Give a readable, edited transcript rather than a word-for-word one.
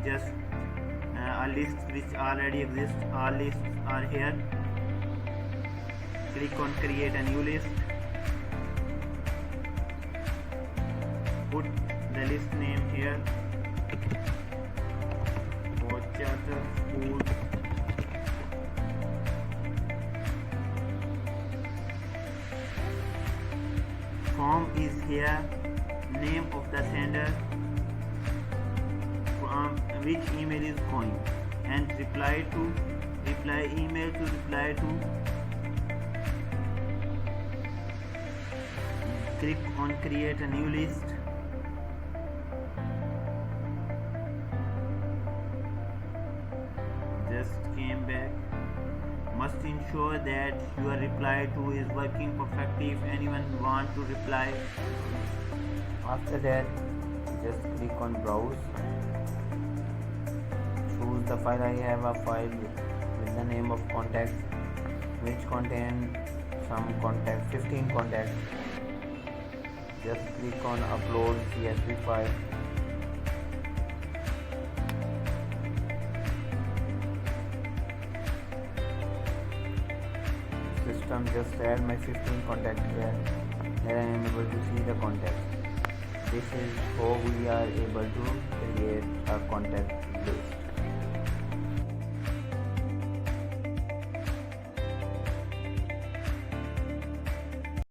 is just a list which already exists. All lists are here. Click on create a new list. Put the list name here. For charter schools. Form is here. Name of the sender, from which email is going, and reply email to reply to. Click on create a new list. Just came back. Must ensure that your reply to is working perfectly if anyone want to reply. After that, just click on browse. Choose the file. I have a file with the name of contacts, which contain some contacts, 15 contacts. Just click on upload CSV file. System just add my 15 contacts here. Then I am able to see the contacts. This is how we are able to create a contact